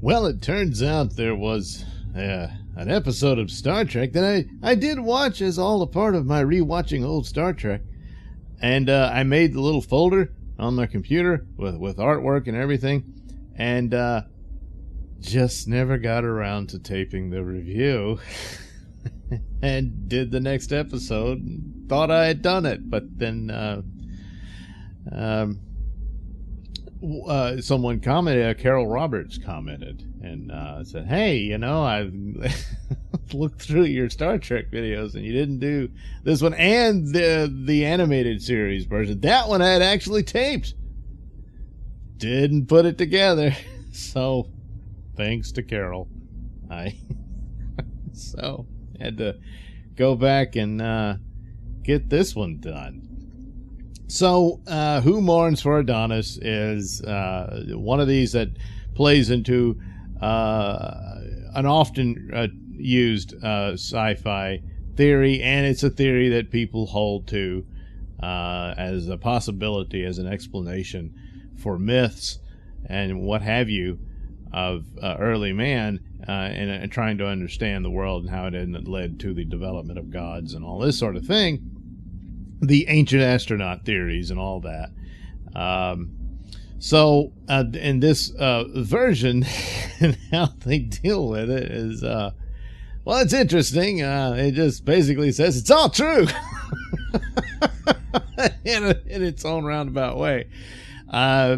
Well, it turns out there was an episode of Star Trek that I did watch as all a part of my rewatching old Star Trek. And I made the little folder on my computer with artwork and everything. And just never got around to taping the review. And did the next episode and thought I had done it. But then someone commented, Carol Roberts commented, and said, hey, you know, I've looked through your Star Trek videos and you didn't do this one and the animated series version. That one I had actually taped. Didn't put it together. So thanks to Carol, I so had to go back and get this one done. So, Who Mourns for Adonais is one of these that plays into an often used sci-fi theory, and it's a theory that people hold to as a possibility, as an explanation for myths and what have you of early man, and trying to understand the world and how it had led to the development of gods and all this sort of thing. The ancient astronaut theories and all that. So in this version, and how they deal with it is, well, it's interesting. It just basically says it's all true in its own roundabout way.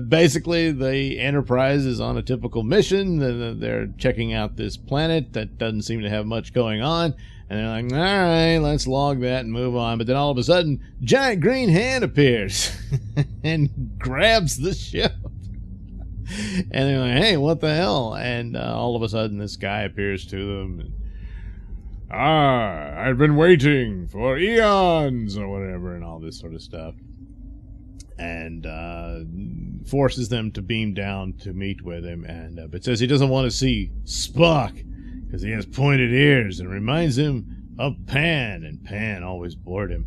Basically, the Enterprise is on a typical mission. They're checking out this planet that doesn't seem to have much going on. And they're like, all right, let's log that and move on. But then all of a sudden, giant green hand appears and grabs the ship. And they're like, hey, what the hell? And all of a sudden, this guy appears to them. And, I've been waiting for eons or whatever and all this sort of stuff. And forces them to beam down to meet with him. And but says he doesn't want to see Spock, because he has pointed ears and reminds him of Pan, and Pan always bored him.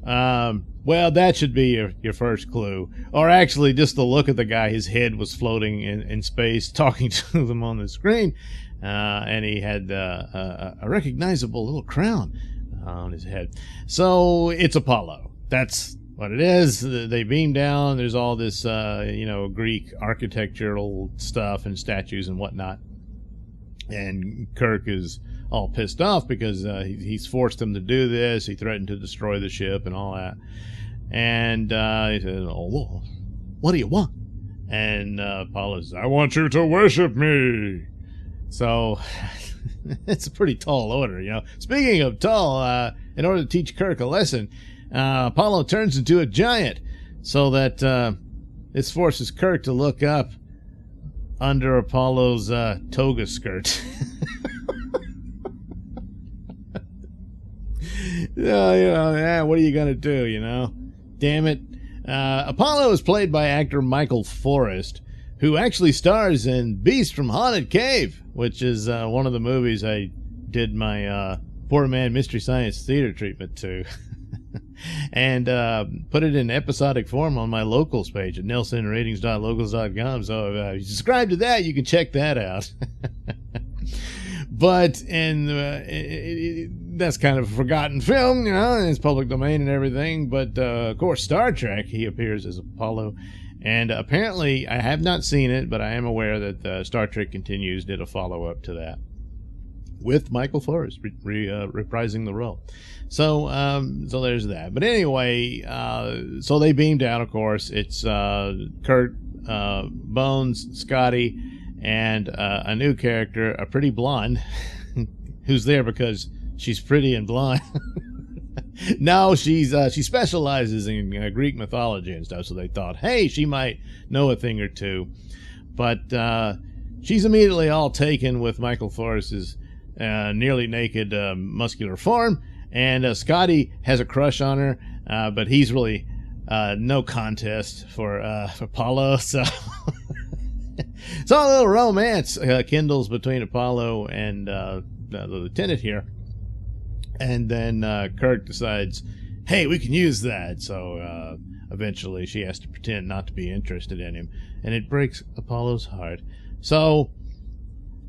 Well, that should be your first clue. Or actually, just the look of the guy. His head was floating in space, talking to them on the screen. And he had a recognizable little crown on his head. So it's Apollo. That's what it is. They beam down. There's all this, Greek architectural stuff and statues and whatnot. And Kirk is all pissed off because he's forced them to do this. He threatened to destroy the ship and all that. And he says, oh, what do you want? And Apollo says, I want you to worship me. So it's a pretty tall order, you know. Speaking of tall, in order to teach Kirk a lesson, Apollo turns into a giant so that this forces Kirk to look up under Apollo's toga skirt. What are you going to do, you know? Damn it. Apollo is played by actor Michael Forrest, who actually stars in Beast from Haunted Cave, which is one of the movies I did my Poor Man Mystery Science Theater treatment to. And put it in episodic form on my locals page at nelsonratings.locals.com. So if you subscribe to that, you can check that out. But that's kind of a forgotten film, you know, and it's public domain and everything. But of course, Star Trek, he appears as Apollo. And apparently, I have not seen it, but I am aware that Star Trek Continues did a follow-up to that with Michael Forrest reprising the role. So there's that. But anyway, so they beam down, of course. It's Kurt, Bones, Scotty, and a new character, a pretty blonde, who's there because she's pretty and blonde. No, she specializes in Greek mythology and stuff, so they thought, hey, she might know a thing or two. But she's immediately all taken with Michael Forrest's nearly naked muscular form. And Scotty has a crush on her, but he's really no contest for Apollo. So, so a little romance kindles between Apollo and the lieutenant here. And then Kirk decides, hey, we can use that. So eventually she has to pretend not to be interested in him. And it breaks Apollo's heart. So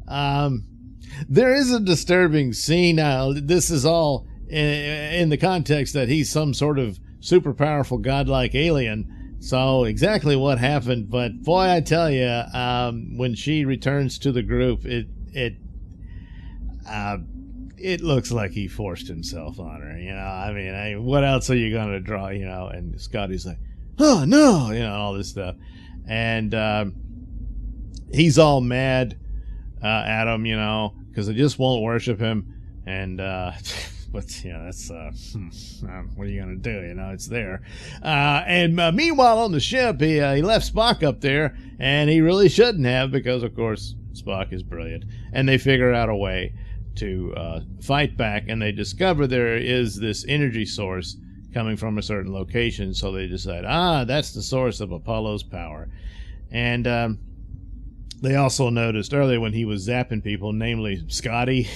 There is a disturbing scene. Now, this is all in the context that he's some sort of super powerful godlike alien. So exactly what happened, but boy, I tell you, when she returns to the group, it looks like he forced himself on her. You know, I mean, what else are you gonna draw? You know, and Scotty's like, oh no, you know, all this stuff, and he's all mad at him, you know, because they just won't worship him, and but you know, that's what are you gonna do? You know, it's there. And meanwhile, on the ship, he left Spock up there, and he really shouldn't have, because of course Spock is brilliant, and they figure out a way to fight back, and they discover there is this energy source coming from a certain location. So they decide, that's the source of Apollo's power. And they also noticed earlier when he was zapping people, namely Scotty,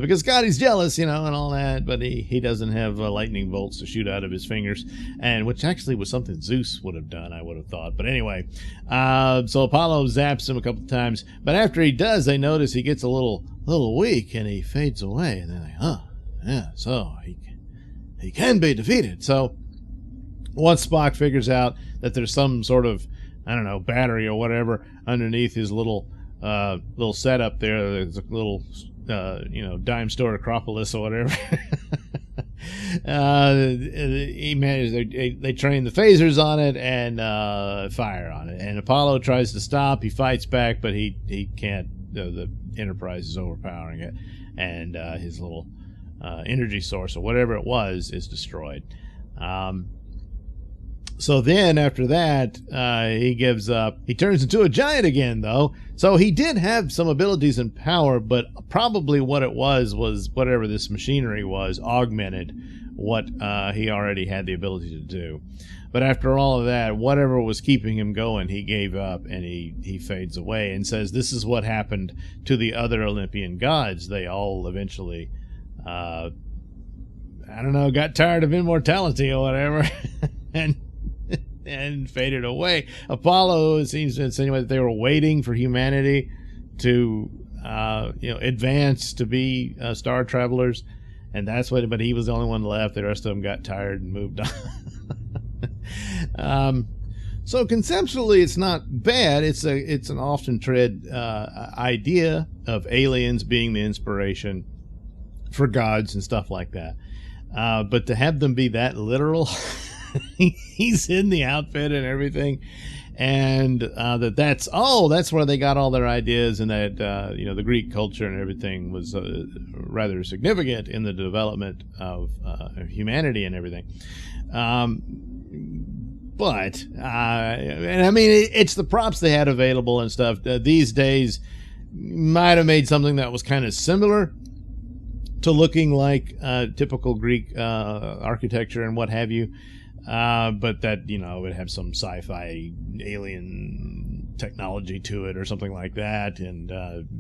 because Scotty's jealous, you know, and all that, but he doesn't have lightning bolts to shoot out of his fingers, and which actually was something Zeus would have done, I would have thought. But anyway, so Apollo zaps him a couple times, but after he does, they notice he gets a little weak, and he fades away, and they're like, yeah, so he can be defeated. So once Spock figures out that there's some sort of, I don't know, battery or whatever underneath his little setup there, there's a little dime store Acropolis or whatever. He managed. They train the phasers on it and fire on it. And Apollo tries to stop. He fights back, but he can't. The Enterprise is overpowering it, and his little energy source or whatever it was is destroyed. So then after that, he gives up. He turns into a giant again, though. So he did have some abilities and power, but probably what it was whatever this machinery was augmented what he already had the ability to do. But after all of that, whatever was keeping him going, he gave up, and he fades away and says this is what happened to the other Olympian gods. They all eventually, I don't know, got tired of immortality or whatever, and faded away. Apollo seems to insinuate that they were waiting for humanity to advance to be star travelers, and that's what. But he was the only one left. The rest of them got tired and moved on. So conceptually, it's not bad. It's an often tread idea of aliens being the inspiration for gods and stuff like that. But to have them be that literal. He's in the outfit and everything, and that's where they got all their ideas, and that the Greek culture and everything was rather significant in the development of humanity and everything. But and I mean, it's the props they had available and stuff. These days might have made something that was kind of similar to looking like typical Greek architecture and what have you. But that, would have some sci-fi alien technology to it or something like that. And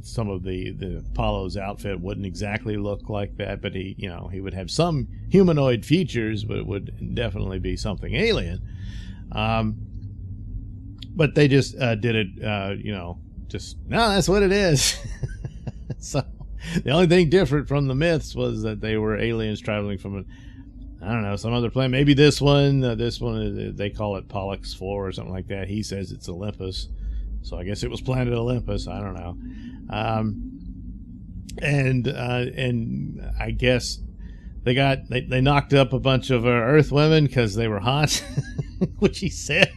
some of the Apollo's outfit wouldn't exactly look like that, but he would have some humanoid features, but it would definitely be something alien. But they just did it, no, that's what it is. So the only thing different from the myths was that they were aliens traveling from some other planet. Maybe this one, they call it Pollux 4 or something like that. He says it's Olympus. So I guess it was planet Olympus. I don't know. And I guess they knocked up a bunch of Earth women because they were hot, which he said.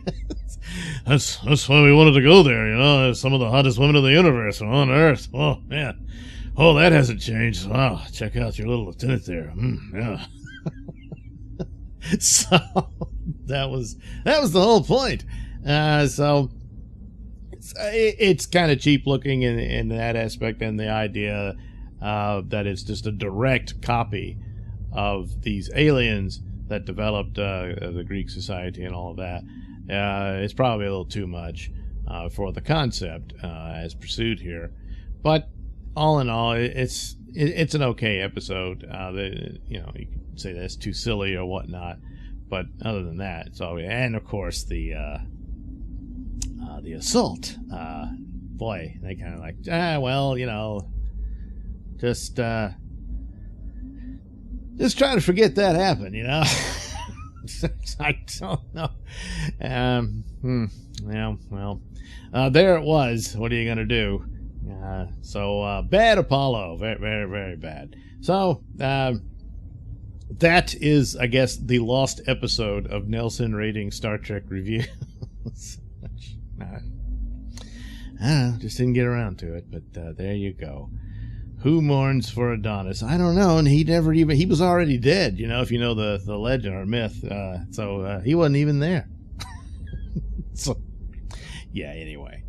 That's why we wanted to go there, some of the hottest women in the universe are on Earth. Oh, man. Oh, that hasn't changed. Wow, check out your little lieutenant there. Yeah. So that was the whole point. So it's kind of cheap looking in that aspect, and the idea that it's just a direct copy of these aliens that developed the Greek society and all of that. It's probably a little too much for the concept as pursued here, but all in all, it's an okay episode. You can say that's too silly or whatnot, but other than that, it's all. And of course, the assault. boy, they kind of like, well, just try to forget that happened, I don't know. Yeah, well, there it was. What are you gonna do? So bad Apollo, very, very, very bad. So that is, I guess, the lost episode of Nailsin rating Star Trek review. Just didn't get around to it, but there you go. Who mourns for Adonais? I don't know, and he was already dead, if you know the legend or myth. So he wasn't even there. So, yeah, anyway.